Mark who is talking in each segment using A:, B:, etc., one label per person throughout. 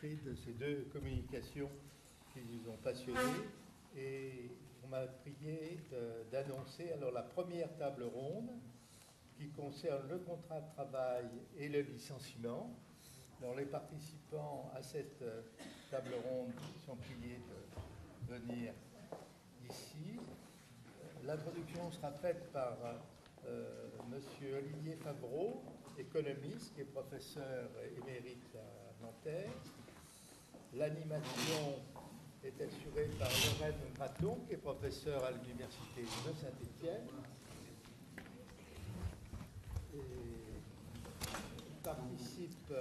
A: écrit de ces deux communications qui nous ont passionnés. Et on m'a prié d'annoncer alors la première table ronde qui concerne le contrat de travail et le licenciement. Alors les participants à cette table ronde sont priés de venir ici. L'introduction sera faite par Monsieur Olivier Favreau, économiste et professeur émérite à Nanterre. L'animation est assurée par Lorraine Maton, qui est professeur à l'Université de Saint-Étienne. Il participe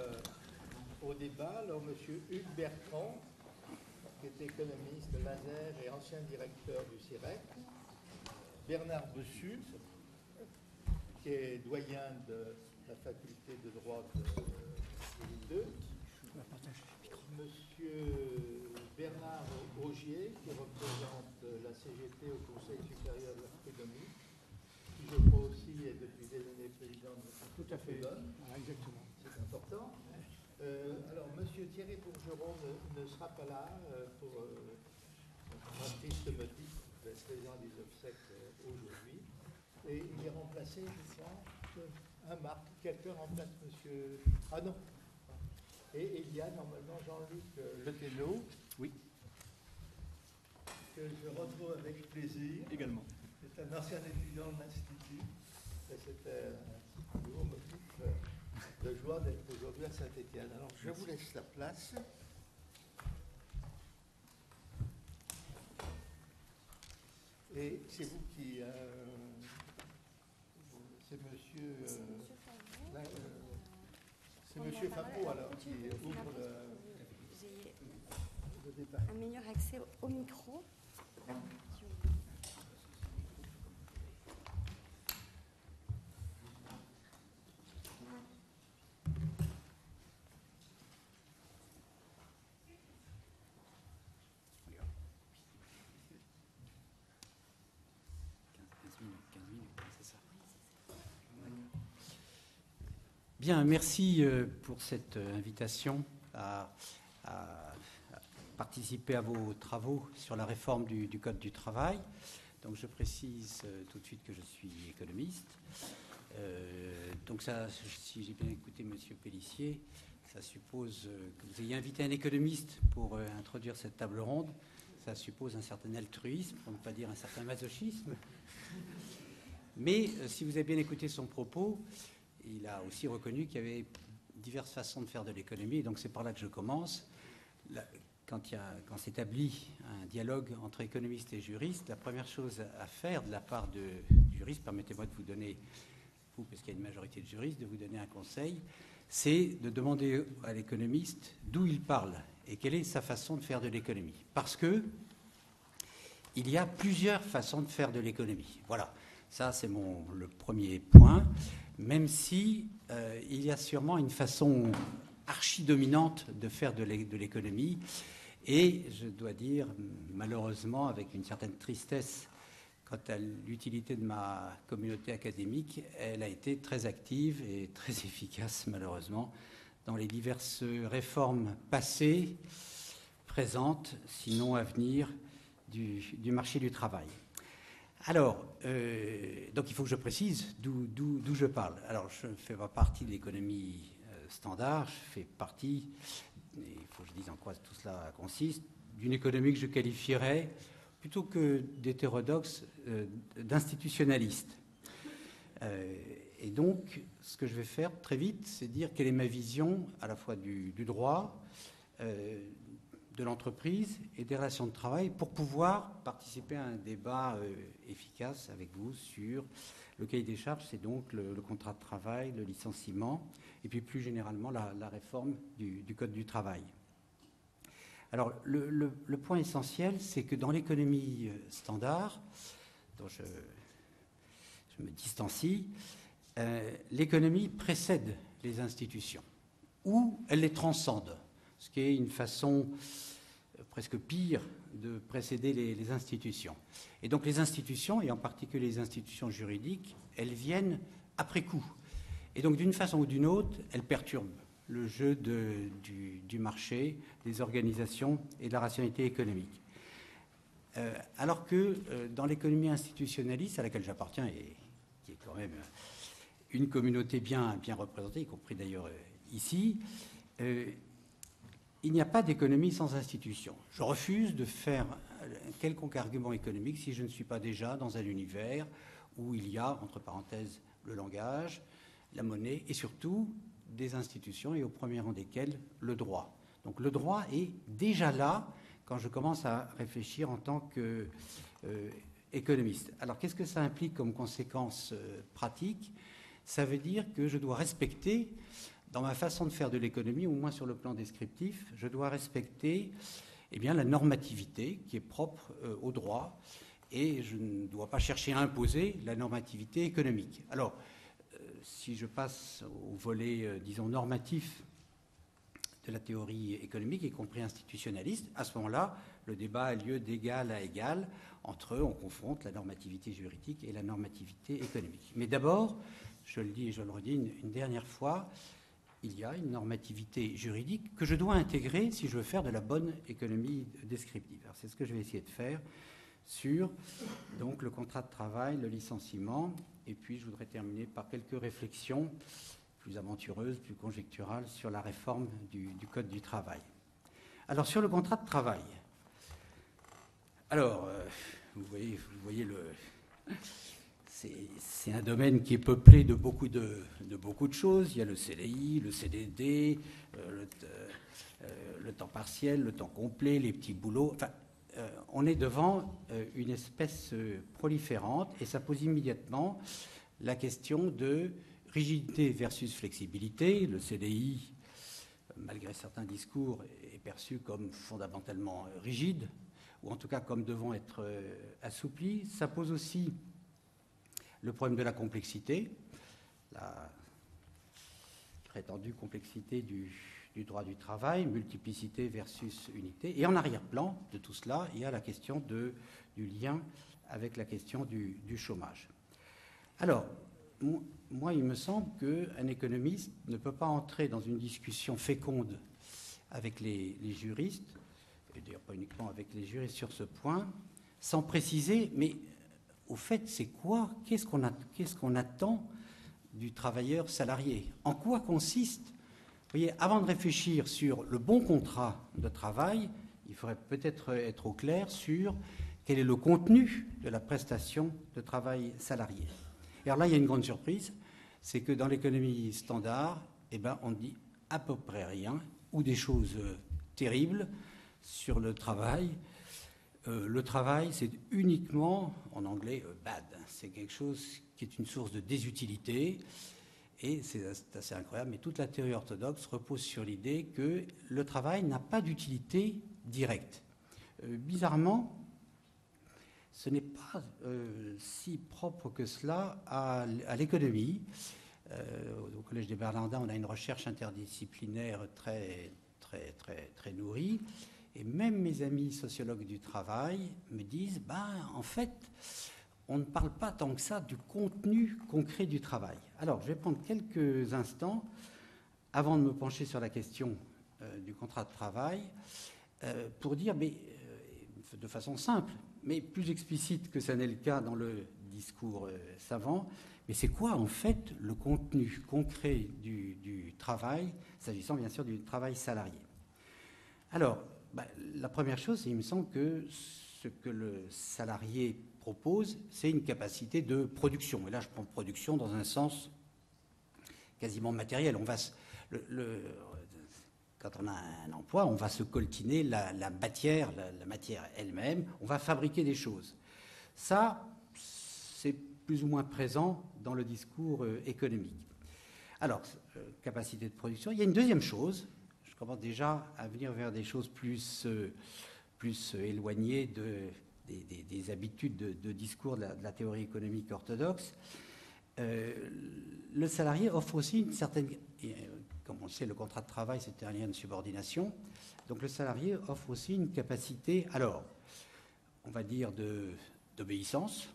A: au débat. Alors, M. Hugues Bertrand, qui est économiste de l'ASER et ancien directeur du CIREC. Bernard Bessus, qui est doyen de la faculté de droit de Lille 2. Monsieur Bernard Augier, qui représente la CGT au Conseil supérieur de l'économie, qui je crois aussi est depuis des années président de notre
B: Tout à fait. Ah, exactement.
A: C'est important. Alors, monsieur Thierry Bourgeron ne sera pas là pour un triste motif, président des obsèques aujourd'hui. Et il est remplacé, je crois, quelqu'un remplace monsieur... Ah non. Et il y a normalement Jean-Luc Letello.
B: Oui.
A: Que je retrouve avec plaisir.
B: Également.
A: C'est un ancien étudiant de l'Institut. C'était un nouveau motif de joie d'être aujourd'hui à Saint-Étienne. Alors, je vous laisse la place. Et c'est vous qui... c'est monsieur... c'est monsieur Favreau, alors, qui ouvre le débat.
C: Un meilleur accès au micro.
D: Bien, merci pour cette invitation à participer à vos travaux sur la réforme du Code du travail. Donc je précise tout de suite que je suis économiste. Donc ça, si j'ai bien écouté M. Pellissier, ça suppose que vous ayez invité un économiste pour introduire cette table ronde. Ça suppose un certain altruisme, pour ne pas dire un certain masochisme. Mais si vous avez bien écouté son propos, il a aussi reconnu qu'il y avait diverses façons de faire de l'économie. Et donc c'est par là que je commence. Quand s'établit un dialogue entre économistes et juristes, la première chose à faire de la part de juristes, permettez-moi de vous donner, vous, parce qu'il y a une majorité de juristes, de vous donner un conseil, c'est de demander à l'économiste d'où il parle et quelle est sa façon de faire de l'économie. Parce que il y a plusieurs façons de faire de l'économie. Voilà, ça c'est le premier point. Même si il y a sûrement une façon archi-dominante de faire de l'économie. Et je dois dire, malheureusement, avec une certaine tristesse quant à l'utilité de ma communauté académique, elle a été très active et très efficace, malheureusement, dans les diverses réformes passées, présentes, sinon à venir, du marché du travail. Alors, donc il faut que je précise d'où je parle. Alors, je ne fais pas partie de l'économie standard, je fais partie, il faut que je dise en quoi tout cela consiste, d'une économie que je qualifierais, plutôt que d'hétérodoxe, d'institutionnaliste. Et donc, ce que je vais faire très vite, c'est dire quelle est ma vision à la fois du droit, de l'entreprise et des relations de travail pour pouvoir participer à un débat efficace avec vous sur le cahier des charges, c'est donc le contrat de travail, le licenciement et puis plus généralement la réforme du Code du travail. Alors le point essentiel, c'est que dans l'économie standard, dont je me distancie, l'économie précède les institutions ou elle les transcende, ce qui est une façon presque pire de précéder les institutions. Et donc les institutions, et en particulier les institutions juridiques, elles viennent après coup. Et donc d'une façon ou d'une autre, elles perturbent le jeu du marché, des organisations et de la rationalité économique. Alors que dans l'économie institutionnaliste, à laquelle j'appartiens, et qui est quand même une communauté bien représentée, y compris d'ailleurs ici, il n'y a pas d'économie sans institution. Je refuse de faire quelconque argument économique si je ne suis pas déjà dans un univers où il y a, entre parenthèses, le langage, la monnaie et surtout des institutions, et au premier rang desquelles le droit. Donc le droit est déjà là quand je commence à réfléchir en tant qu'économiste. Alors qu'est-ce que ça implique comme conséquence pratique ? Ça veut dire que je dois respecter, dans ma façon de faire de l'économie, au moins sur le plan descriptif, je dois respecter la normativité qui est propre au droit, et je ne dois pas chercher à imposer la normativité économique. Alors, si je passe au volet, disons, normatif de la théorie économique, y compris institutionnaliste, à ce moment-là, le débat a lieu d'égal à égal. Entre eux, on confronte la normativité juridique et la normativité économique. Mais d'abord, je le dis et je le redis une dernière fois, il y a une normativité juridique que je dois intégrer si je veux faire de la bonne économie descriptive. Alors, c'est ce que je vais essayer de faire sur donc, le contrat de travail, le licenciement, et puis je voudrais terminer par quelques réflexions plus aventureuses, plus conjecturales sur la réforme du Code du travail. Alors, sur le contrat de travail, alors, vous voyez c'est un domaine qui est peuplé de beaucoup de choses. Il y a le CDI, le CDD, le temps partiel, le temps complet, les petits boulots. Enfin, on est devant une espèce proliférante et ça pose immédiatement la question de rigidité versus flexibilité. Le CDI, malgré certains discours, est perçu comme fondamentalement rigide, ou en tout cas comme devant être assoupli. Ça pose aussi le problème de la complexité, la prétendue complexité du droit du travail, multiplicité versus unité. Et en arrière-plan de tout cela, il y a la question du lien avec la question du chômage. Alors, moi, il me semble qu'un économiste ne peut pas entrer dans une discussion féconde avec les juristes, et d'ailleurs pas uniquement avec les juristes sur ce point, sans préciser, mais au fait, c'est quoi ? Qu'est-ce qu'on attend du travailleur salarié ? En quoi consiste ? Vous voyez, avant de réfléchir sur le bon contrat de travail, il faudrait peut-être être au clair sur quel est le contenu de la prestation de travail salarié. Et alors là, il y a une grande surprise, c'est que dans l'économie standard, on ne dit à peu près rien, ou des choses terribles sur le travail. Le travail, c'est uniquement, en anglais, bad. C'est quelque chose qui est une source de désutilité. Et c'est assez incroyable, mais toute la théorie orthodoxe repose sur l'idée que le travail n'a pas d'utilité directe. Bizarrement, ce n'est pas si propre que cela à l'économie. Au Collège des Bernardins, on a une recherche interdisciplinaire très nourrie. Et même mes amis sociologues du travail me disent, en fait, on ne parle pas tant que ça du contenu concret du travail. Alors, je vais prendre quelques instants, avant de me pencher sur la question du contrat de travail, pour dire, de façon simple, mais plus explicite que ça n'est le cas dans le discours savant, mais c'est quoi en fait le contenu concret du travail, s'agissant bien sûr du travail salarié. Alors, la première chose, il me semble que ce que le salarié propose, c'est une capacité de production. Et là, je prends production dans un sens quasiment matériel. Quand on a un emploi, on va se coltiner la matière elle-même, on va fabriquer des choses. Ça, c'est plus ou moins présent dans le discours économique. Alors, capacité de production. Il y a une deuxième chose. Je commence déjà à venir vers des choses plus éloignées des habitudes de discours de la théorie économique orthodoxe. Le salarié offre aussi une certaine... Comme on le sait, le contrat de travail, c'est un lien de subordination. Donc le salarié offre aussi une capacité, alors, on va dire d'obéissance,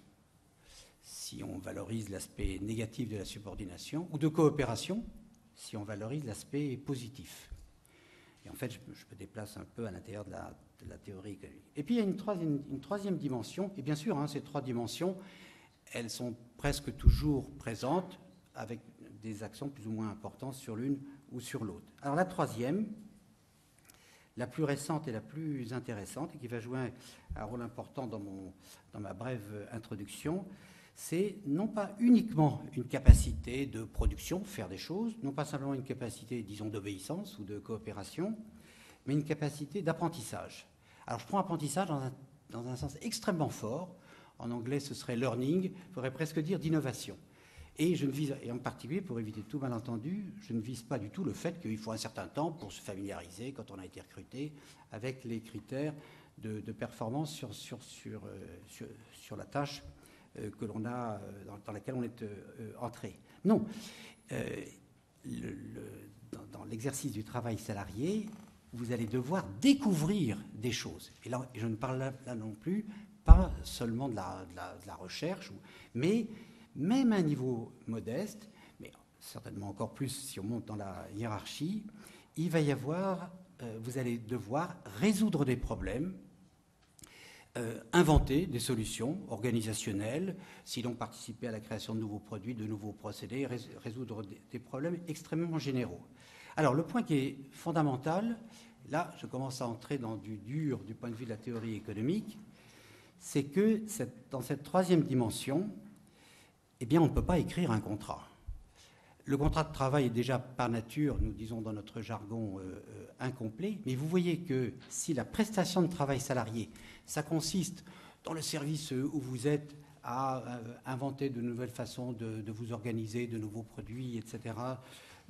D: si on valorise l'aspect négatif de la subordination, ou de coopération, si on valorise l'aspect positif. Et en fait, je me déplace un peu à l'intérieur de la théorie économique. Et puis, il y a une troisième dimension. Et bien sûr, ces trois dimensions, elles sont presque toujours présentes avec des accents plus ou moins importants sur l'une ou sur l'autre. Alors, la troisième, la plus récente et la plus intéressante, et qui va jouer un rôle important dans ma brève introduction, c'est non pas uniquement une capacité de production, faire des choses, non pas simplement une capacité, disons, d'obéissance ou de coopération, mais une capacité d'apprentissage. Alors, je prends apprentissage dans un sens extrêmement fort. En anglais, ce serait learning, il faudrait presque dire d'innovation. Et en particulier, pour éviter tout malentendu, je ne vise pas du tout le fait qu'il faut un certain temps pour se familiariser, quand on a été recruté, avec les critères de performance sur la tâche que l'on a, dans laquelle on est entré. Non. Dans l'exercice du travail salarié, vous allez devoir découvrir des choses. Et là, je ne parle là non plus pas seulement de la recherche, mais même à un niveau modeste, mais certainement encore plus si on monte dans la hiérarchie, il va y avoir, vous allez devoir résoudre des problèmes, inventer des solutions organisationnelles, sinon participer à la création de nouveaux produits, de nouveaux procédés, résoudre des problèmes extrêmement généraux. Alors, le point qui est fondamental, là, je commence à entrer dans du dur du point de vue de la théorie économique, c'est que dans cette troisième dimension, eh bien, on ne peut pas écrire un contrat. Le contrat de travail est déjà par nature, nous disons dans notre jargon, incomplet, mais vous voyez que si la prestation de travail salarié, ça consiste dans le service où vous êtes à inventer de nouvelles façons de vous organiser, de nouveaux produits, etc.,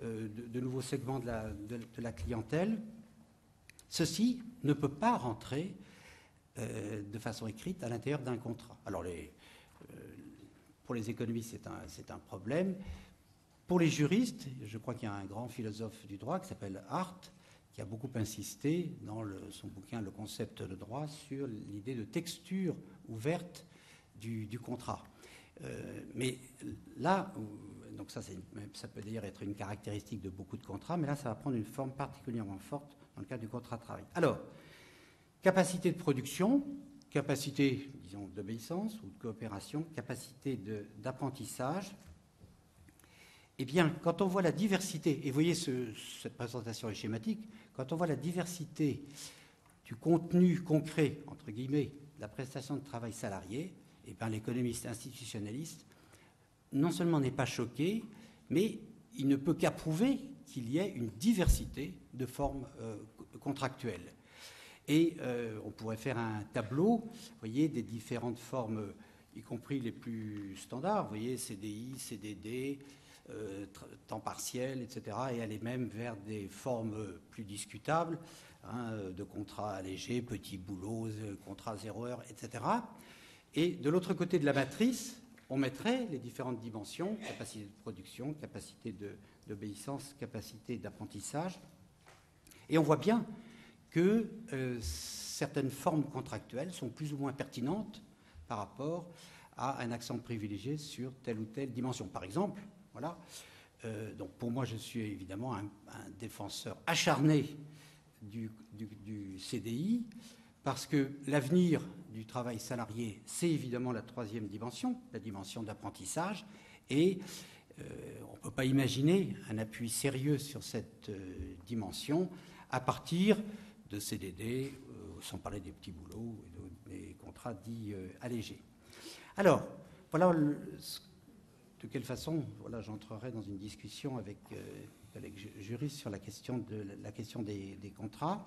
D: de nouveaux segments de la clientèle, ceci ne peut pas rentrer de façon écrite à l'intérieur d'un contrat. Alors, pour les économistes, c'est un problème. Pour les juristes, je crois qu'il y a un grand philosophe du droit qui s'appelle Hart, qui a beaucoup insisté dans son bouquin « Le concept de droit » sur l'idée de texture ouverte du contrat. Mais là, donc ça peut d'ailleurs être une caractéristique de beaucoup de contrats, mais là, ça va prendre une forme particulièrement forte dans le cadre du contrat de travail. Alors, capacité de production, capacité, disons, d'obéissance ou de coopération, capacité d'apprentissage. Eh bien, quand on voit la diversité, et vous voyez cette présentation est schématique, quand on voit la diversité du contenu concret, entre guillemets, de la prestation de travail salarié, eh bien, l'économiste institutionnaliste, non seulement n'est pas choqué, mais il ne peut qu'approuver qu'il y ait une diversité de formes contractuelles. Et on pourrait faire un tableau, vous voyez, des différentes formes, y compris les plus standards, vous voyez, CDI, CDD, temps partiel, etc., et aller même vers des formes plus discutables, de contrats allégés, petits boulots, contrats 0 heure, etc. Et de l'autre côté de la matrice, on mettrait les différentes dimensions, capacité de production, capacité d'obéissance, capacité d'apprentissage, et on voit bien que certaines formes contractuelles sont plus ou moins pertinentes par rapport à un accent privilégié sur telle ou telle dimension. Par exemple, voilà, donc pour moi, je suis évidemment un défenseur acharné du CDI, parce que l'avenir du travail salarié, c'est évidemment la troisième dimension, la dimension d'apprentissage, et on ne peut pas imaginer un appui sérieux sur cette dimension à partir de CDD, sans parler des petits boulots et des contrats dits allégés. Alors, voilà de quelle façon j'entrerai dans une discussion avec juristes sur la question des contrats.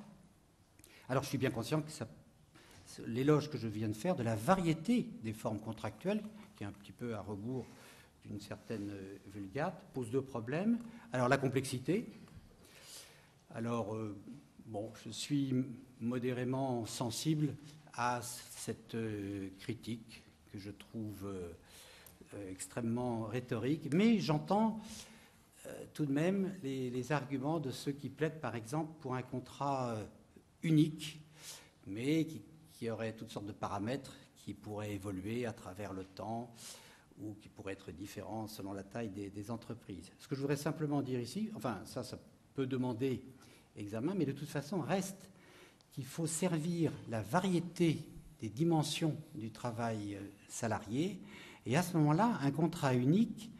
D: Alors, je suis bien conscient que l'éloge que je viens de faire de la variété des formes contractuelles, qui est un petit peu à rebours d'une certaine vulgate, pose deux problèmes. Alors, la complexité. Alors, je suis modérément sensible à cette critique que je trouve extrêmement rhétorique, mais j'entends tout de même les arguments de ceux qui plaident, par exemple, pour un contrat unique, mais qui aurait toutes sortes de paramètres qui pourraient évoluer à travers le temps, ou qui pourraient être différents selon la taille des entreprises. Ce que je voudrais simplement dire ici, enfin ça peut demander examen, mais de toute façon reste qu'il faut servir la variété des dimensions du travail salarié, et à ce moment-là, un contrat unique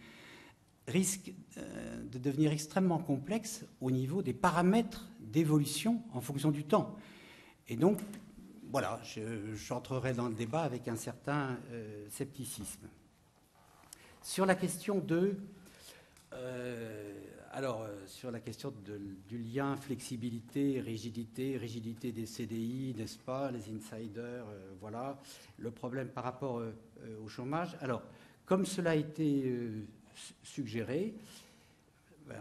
D: risque de devenir extrêmement complexe au niveau des paramètres d'évolution en fonction du temps. Et donc, voilà, j'entrerai dans le débat avec un certain scepticisme. Sur la question sur la question du lien flexibilité, rigidité des CDI, n'est-ce pas, les insiders, voilà, le problème par rapport au chômage. Alors, comme cela a été suggéré,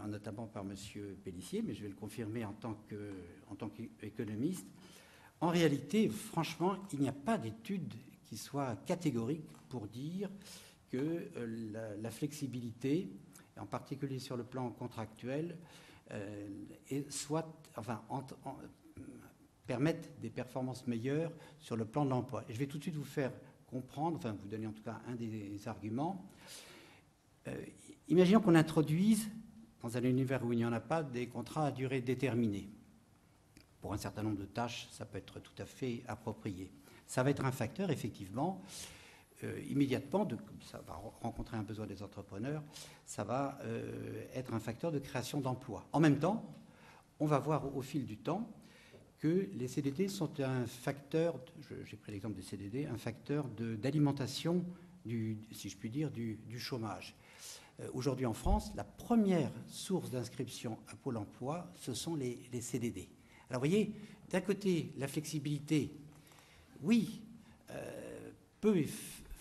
D: notamment par M. Pélissier, mais je vais le confirmer en tant qu'économiste, en réalité, franchement, il n'y a pas d'étude qui soit catégorique pour dire que la flexibilité, en particulier sur le plan contractuel, permettent des performances meilleures sur le plan de l'emploi. Et je vais tout de suite vous faire comprendre, enfin vous donner en tout cas un des arguments. Imaginons qu'on introduise, dans un univers où il n'y en a pas, des contrats à durée déterminée. Pour un certain nombre de tâches, ça peut être tout à fait approprié. Ça va être un facteur, effectivement, immédiatement, ça va rencontrer un besoin des entrepreneurs, ça va être un facteur de création d'emplois. En même temps, on va voir au fil du temps que les CDD sont un facteur, j'ai pris l'exemple des CDD, un facteur d'alimentation, si je puis dire, du chômage. Aujourd'hui en France, la première source d'inscription à Pôle emploi, ce sont les CDD. Alors vous voyez, d'un côté, la flexibilité, oui, peut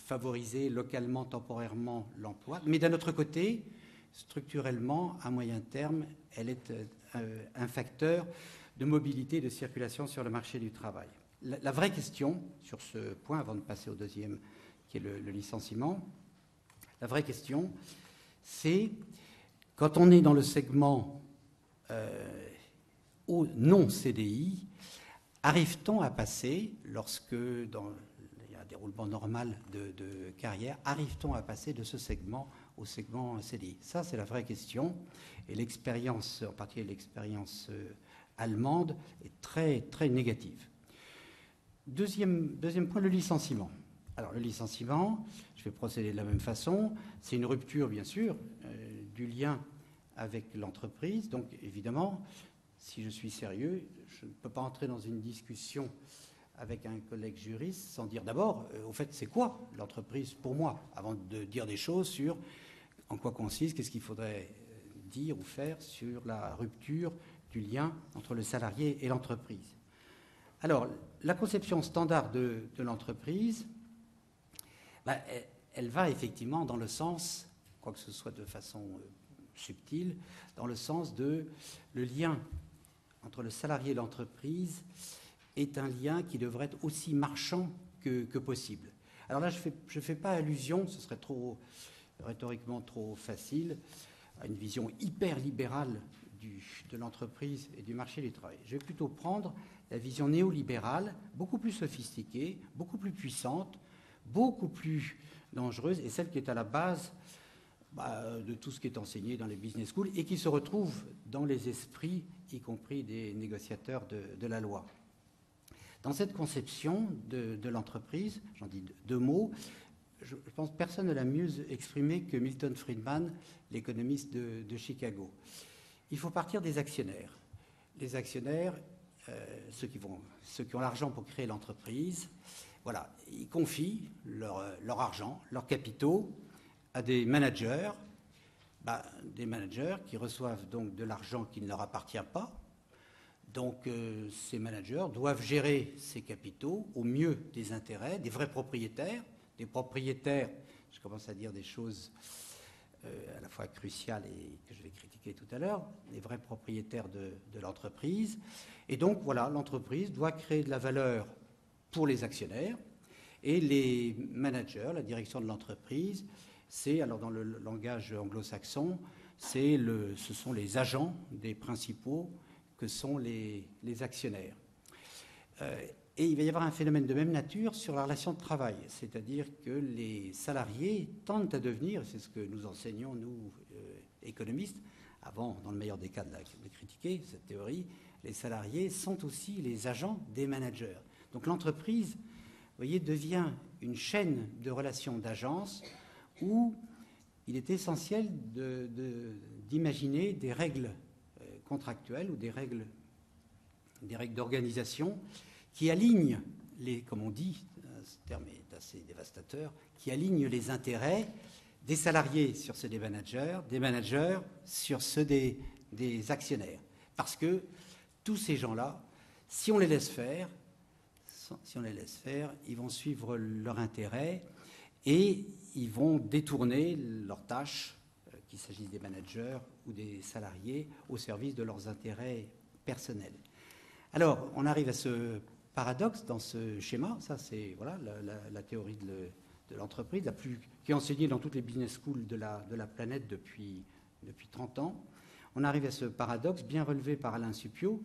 D: favoriser localement, temporairement l'emploi, mais d'un autre côté, structurellement, à moyen terme, elle est un facteur de mobilité et de circulation sur le marché du travail. La vraie question, sur ce point, avant de passer au deuxième, qui est le licenciement, la vraie question, c'est quand on est dans le segment au non-CDI, arrive-t-on à passer, lorsque il y a un déroulement normal de carrière, arrive-t-on à passer de ce segment au segment CDI? Ça, c'est la vraie question. Et l'expérience, en particulier l'expérience allemande, est très, très négative. Deuxième point, le licenciement. Alors, le licenciement, je vais procéder de la même façon. C'est une rupture, bien sûr, du lien avec l'entreprise. Donc, évidemment, si je suis sérieux, je ne peux pas entrer dans une discussion avec un collègue juriste sans dire d'abord, au fait, c'est quoi l'entreprise pour moi, avant de dire des choses sur en quoi consiste, qu'est-ce qu'il faudrait dire ou faire sur la rupture du lien entre le salarié et l'entreprise. Alors, la conception standard de l'entreprise, elle va effectivement dans le sens, quoique ce soit de façon subtile, dans le sens de le lien entre le salarié et l'entreprise est un lien qui devrait être aussi marchand que possible. Alors là, je ne fais pas allusion, ce serait rhétoriquement trop facile, à une vision hyper libérale de l'entreprise et du marché du travail. Je vais plutôt prendre la vision néolibérale, beaucoup plus sophistiquée, beaucoup plus puissante, beaucoup plus dangereuse, et celle qui est à la base de tout ce qui est enseigné dans les business schools et qui se retrouve dans les esprits, y compris des négociateurs de la loi. Dans cette conception de l'entreprise, j'en dis deux mots, je pense que personne ne l'a mieux exprimé que Milton Friedman, l'économiste de Chicago. Il faut partir des actionnaires. Les actionnaires, ceux qui ont l'argent pour créer l'entreprise, voilà, ils confient leur argent, leurs capitaux à des managers qui reçoivent donc de l'argent qui ne leur appartient pas. Donc ces managers doivent gérer ces capitaux au mieux des intérêts des vrais propriétaires, des propriétaires, je commence à dire des choses à la fois cruciales et que je vais critiquer tout à l'heure, les vrais propriétaires de l'entreprise. Et donc voilà, l'entreprise doit créer de la valeur pour les actionnaires et les managers, la direction de l'entreprise, c'est, alors dans le langage anglo-saxon, ce sont les agents des principaux que sont les actionnaires. Et il va y avoir un phénomène de même nature sur la relation de travail, c'est-à-dire que les salariés tendent à devenir, c'est ce que nous enseignons, nous, économistes, avant, dans le meilleur des cas, de critiquer cette théorie, les salariés sont aussi les agents des managers. Donc l'entreprise, vous voyez, devient une chaîne de relations d'agence où il est essentiel d'imaginer des règles contractuelles ou des règles d'organisation qui alignent comme on dit, ce terme est assez dévastateur, qui alignent les intérêts des salariés sur ceux des managers sur ceux des actionnaires. Parce que tous ces gens-là, si on les laisse faire, ils vont suivre leur intérêt et ils vont détourner leurs tâches, qu'il s'agisse des managers ou des salariés, au service de leurs intérêts personnels. Alors, on arrive à ce paradoxe dans ce schéma. Ça, c'est voilà, la théorie de l'entreprise, qui est enseignée dans toutes les business schools de la planète depuis 30 ans. On arrive à ce paradoxe bien relevé par Alain Suppiot,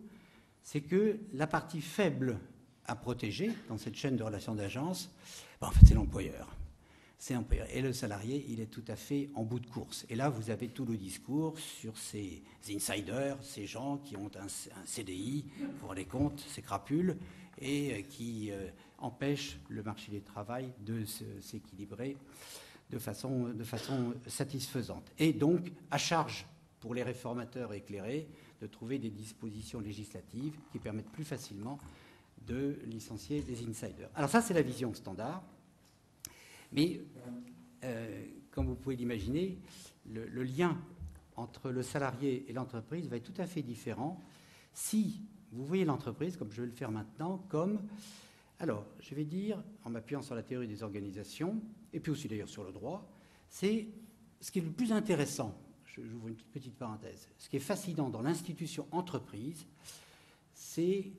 D: c'est que la partie faible à protéger dans cette chaîne de relations d'agence, en fait, c'est l'employeur. Et le salarié, il est tout à fait en bout de course. Et là, vous avez tout le discours sur ces insiders, ces gens qui ont un CDI, vous vous rendez compte, ces crapules, et qui empêchent le marché du travail de s'équilibrer de façon satisfaisante. Et donc, à charge pour les réformateurs éclairés de trouver des dispositions législatives qui permettent plus facilement de licencier les insiders. Alors ça, c'est la vision standard. Mais, comme vous pouvez l'imaginer, le lien entre le salarié et l'entreprise va être tout à fait différent si vous voyez l'entreprise, comme je vais le faire maintenant, comme... Alors, je vais dire, en m'appuyant sur la théorie des organisations, et puis aussi d'ailleurs sur le droit, c'est ce qui est le plus intéressant, j'ouvre une petite parenthèse, ce qui est fascinant dans l'institution entreprise, c'est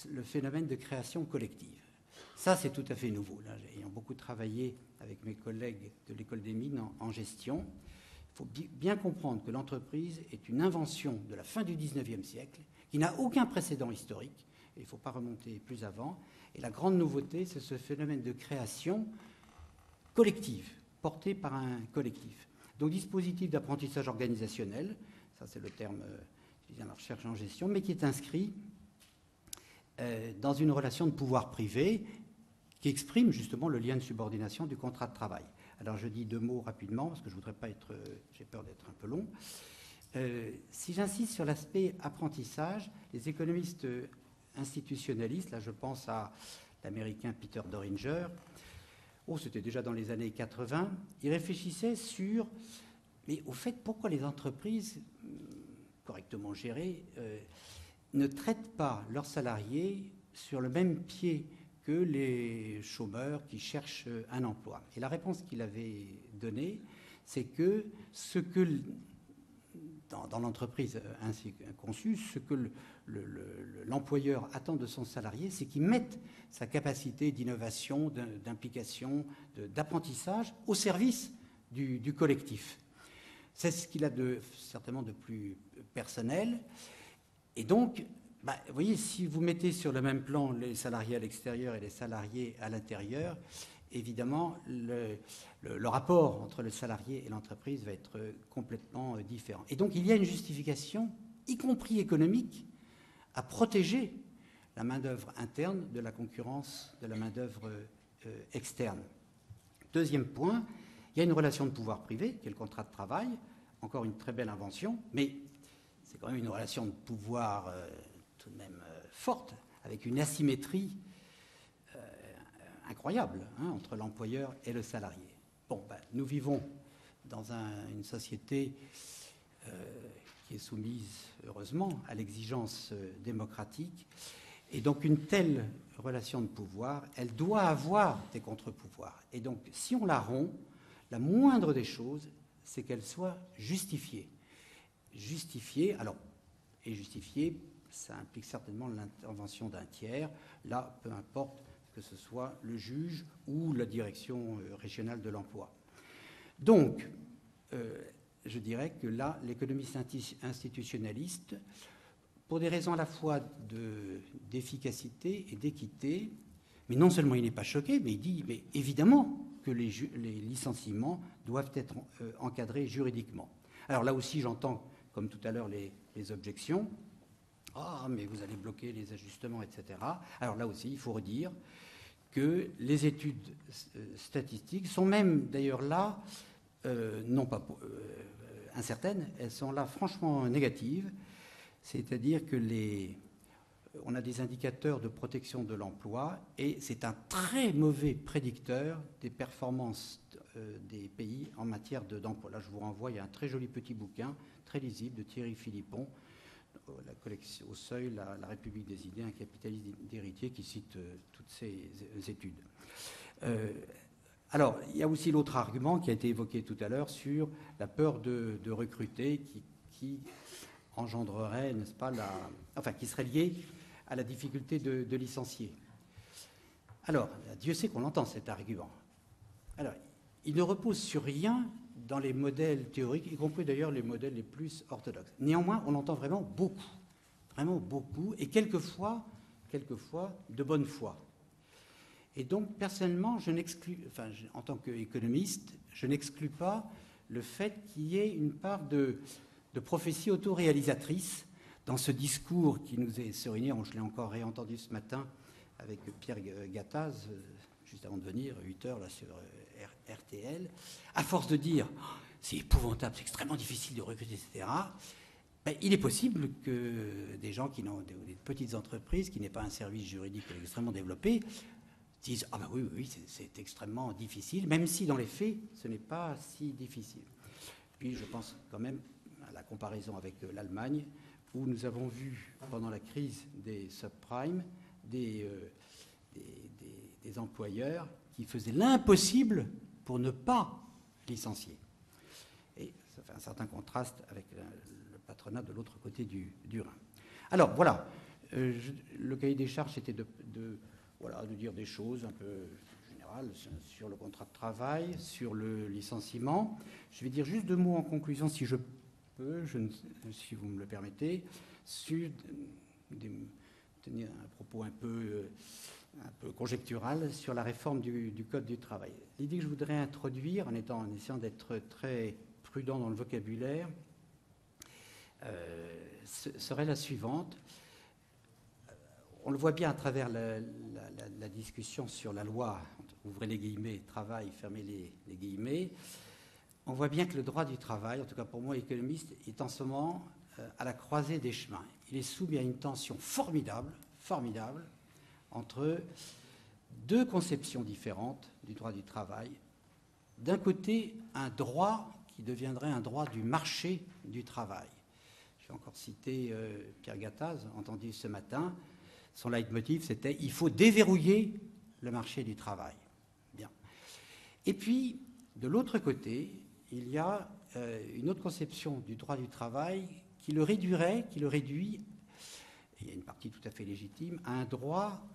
D: le phénomène de création collective. Ça, c'est tout à fait nouveau. Là, ayant beaucoup travaillé avec mes collègues de l'École des mines en gestion, il faut bien comprendre que l'entreprise est une invention de la fin du XIXe siècle, qui n'a aucun précédent historique, et il ne faut pas remonter plus avant. Et la grande nouveauté, c'est ce phénomène de création collective, porté par un collectif. Donc, dispositif d'apprentissage organisationnel, ça c'est le terme qui vient de la recherche en gestion, mais qui est inscrit dans une relation de pouvoir privé qui exprime justement le lien de subordination du contrat de travail. Alors je dis deux mots rapidement, parce que je voudrais pas être, j'ai peur d'être un peu long. Si j'insiste sur l'aspect apprentissage, les économistes institutionnalistes, là je pense à l'américain Peter Doringer, c'était déjà dans les années 80, ils réfléchissaient sur, mais au fait, pourquoi les entreprises correctement gérées ne traitent pas leurs salariés sur le même pied que les chômeurs qui cherchent un emploi. Et la réponse qu'il avait donnée, c'est que ce que, dans l'entreprise ainsi conçue, ce que l'employeur attend de son salarié, c'est qu'il mette sa capacité d'innovation, d'implication, d'apprentissage au service du collectif. C'est ce qu'il a certainement de plus personnel. Et donc, vous voyez, si vous mettez sur le même plan les salariés à l'extérieur et les salariés à l'intérieur, évidemment, le rapport entre le salarié et l'entreprise va être complètement différent. Et donc, il y a une justification, y compris économique, à protéger la main-d'œuvre interne de la concurrence de la main-d'œuvre externe. Deuxième point, il y a une relation de pouvoir privé, qui est le contrat de travail, encore une très belle invention, mais c'est quand même une relation de pouvoir tout de même forte, avec une asymétrie incroyable entre l'employeur et le salarié. Nous vivons dans une société qui est soumise, heureusement, à l'exigence démocratique. Et donc, une telle relation de pouvoir, elle doit avoir des contre-pouvoirs. Et donc, si on la rompt, la moindre des choses, c'est qu'elle soit justifiée. Justifiée, ça implique certainement l'intervention d'un tiers. Là, peu importe que ce soit le juge ou la direction régionale de l'emploi. Donc, je dirais que là, l'économiste institutionnaliste pour des raisons à la fois d'efficacité et d'équité. Mais non seulement il n'est pas choqué, mais il dit mais évidemment que les licenciements doivent être encadrés juridiquement. Alors là aussi, j'entends, comme tout à l'heure, les objections. Ah, mais vous allez bloquer les ajustements, etc. Alors là aussi, il faut redire que les études statistiques sont même, d'ailleurs là, non pas incertaines, elles sont là franchement négatives. C'est-à-dire que on a des indicateurs de protection de l'emploi et c'est un très mauvais prédicteur des performances des pays en matière d'emploi. Là, je vous renvoie, il y a un très joli petit bouquin, très lisible, de Thierry Philippon, la collection au Seuil, la République des idées, un capitalisme d'héritier, qui cite toutes ces études. Alors, il y a aussi l'autre argument qui a été évoqué tout à l'heure sur la peur de recruter qui engendrerait, n'est-ce pas, qui serait liée à la difficulté de licencier. Alors, Dieu sait qu'on l'entend cet argument. Alors, il ne repose sur rien dans les modèles théoriques, y compris d'ailleurs les modèles les plus orthodoxes. Néanmoins, on entend vraiment beaucoup, et quelquefois de bonne foi. Et donc, personnellement, en tant qu'économiste, je n'exclus pas le fait qu'il y ait une part de prophétie autoréalisatrice dans ce discours qui nous est surligné. Je l'ai encore réentendu ce matin avec Pierre Gattaz, juste avant de venir, 8h là, sur RTL, à force de dire « c'est épouvantable, c'est extrêmement difficile de recruter, etc. », il est possible que des gens qui n'ont des petites entreprises, qui n'aient pas un service juridique extrêmement développé, disent « ah ben oui, c'est extrêmement difficile », même si dans les faits, ce n'est pas si difficile. Puis je pense quand même à la comparaison avec l'Allemagne, où nous avons vu pendant la crise des subprimes des employeurs qui faisaient l'impossible pour ne pas licencier. Et ça fait un certain contraste avec le patronat de l'autre côté du Rhin. Alors voilà, le cahier des charges, c'était de dire des choses un peu générales sur le contrat de travail, sur le licenciement. Je vais dire juste 2 mots en conclusion, si je peux, si vous me le permettez, tenir un propos un peu conjectural sur la réforme du Code du travail. L'idée que je voudrais introduire, en essayant d'être très prudent dans le vocabulaire, serait la suivante. On le voit bien à travers la discussion sur la loi, ouvrez les guillemets, travail, fermez les guillemets. On voit bien que le droit du travail, en tout cas pour moi économiste, est en ce moment à la croisée des chemins. Il est soumis à une tension formidable, entre 2 conceptions différentes du droit du travail. D'un côté, un droit qui deviendrait un droit du marché du travail. Je vais encore citer Pierre Gattaz, entendu ce matin. Son leitmotiv, c'était « il faut déverrouiller le marché du travail ». Bien. Et puis, de l'autre côté, il y a une autre conception du droit du travail qui le réduit, et il y a une partie tout à fait légitime, à un droit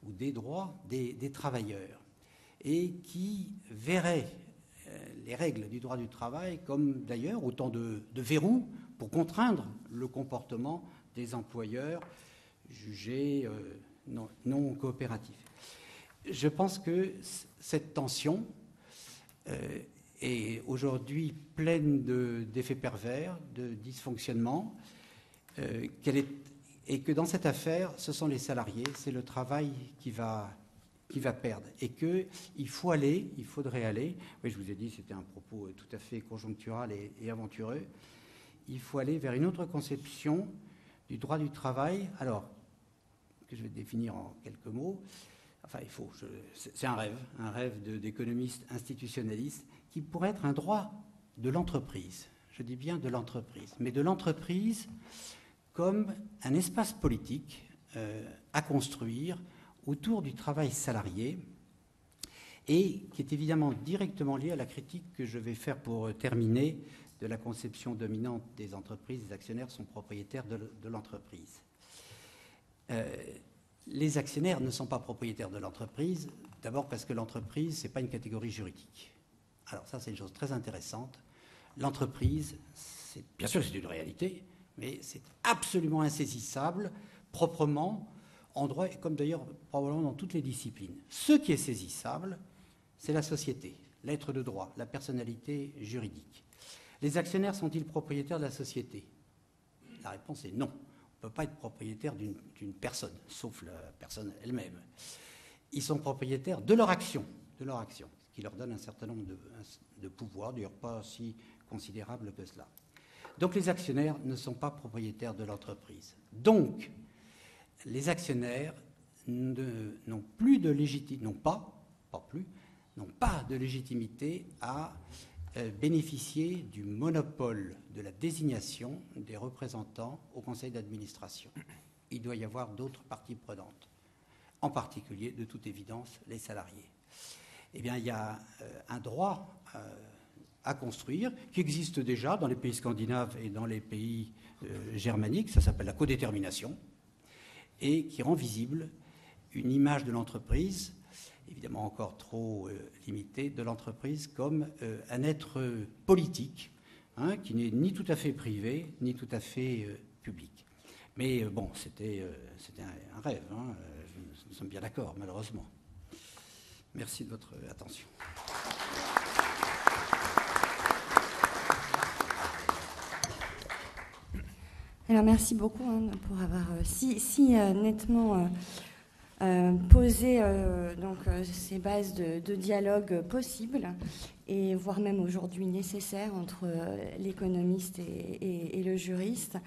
D: ou des droits des travailleurs, et qui verrait les règles du droit du travail comme d'ailleurs autant de verrous pour contraindre le comportement des employeurs jugés non coopératifs. Je pense que cette tension est aujourd'hui pleine d'effets pervers, de dysfonctionnements, et que dans cette affaire, ce sont les salariés, c'est le travail qui va perdre. Et qu'il faudrait aller, oui, je vous ai dit, c'était un propos tout à fait conjonctural et aventureux, il faut aller vers une autre conception du droit du travail, alors, que je vais définir en quelques mots. Enfin, c'est un rêve d'économiste institutionnaliste qui pourrait être un droit de l'entreprise. Je dis bien de l'entreprise, mais de l'entreprise comme un espace politique à construire autour du travail salarié et qui est évidemment directement lié à la critique que je vais faire pour terminer de la conception dominante des entreprises. Les actionnaires sont propriétaires de l'entreprise. Les actionnaires ne sont pas propriétaires de l'entreprise, d'abord parce que l'entreprise, ce n'est pas une catégorie juridique. Alors ça, c'est une chose très intéressante. L'entreprise, bien sûr, c'est une réalité, Mais c'est absolument insaisissable, proprement, en droit, et comme d'ailleurs probablement dans toutes les disciplines. Ce qui est saisissable, c'est la société, l'être de droit, la personnalité juridique. Les actionnaires sont-ils propriétaires de la société? La réponse est non. On ne peut pas être propriétaire d'une personne, sauf la personne elle-même. Ils sont propriétaires de leur action, ce qui leur donne un certain nombre de pouvoirs, d'ailleurs pas si considérables que cela. Donc les actionnaires ne sont pas propriétaires de l'entreprise. Donc les actionnaires n'ont pas de légitimité à bénéficier du monopole de la désignation des représentants au conseil d'administration. Il doit y avoir d'autres parties prenantes, en particulier, de toute évidence, les salariés. Eh bien, il y a un droit à construire qui existe déjà dans les pays scandinaves et dans les pays germaniques, ça s'appelle la codétermination, et qui rend visible une image de l'entreprise, évidemment encore trop limitée, de l'entreprise comme un être politique, qui n'est ni tout à fait privé, ni tout à fait public. Mais bon, c'était un rêve, nous sommes bien d'accord, malheureusement. Merci de votre attention.
C: Alors merci beaucoup pour avoir si nettement poser donc, ces bases de dialogue possibles et voire même aujourd'hui nécessaires entre l'économiste et le juriste.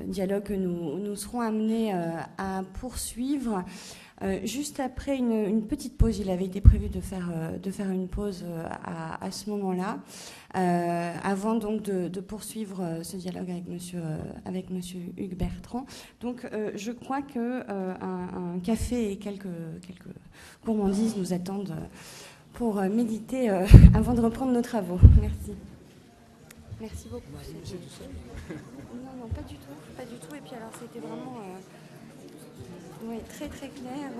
C: Dialogue que nous serons amenés à poursuivre juste après une petite pause. Il avait été prévu de faire une pause à ce moment-là, avant donc de poursuivre ce dialogue avec monsieur Hugues Bertrand. Donc je crois que un café et quelques gourmandises nous attendent pour méditer avant de reprendre nos travaux. Merci. Merci beaucoup.
B: C'est tout seul.
C: Non, pas du tout. Et puis alors c'était vraiment très très clair.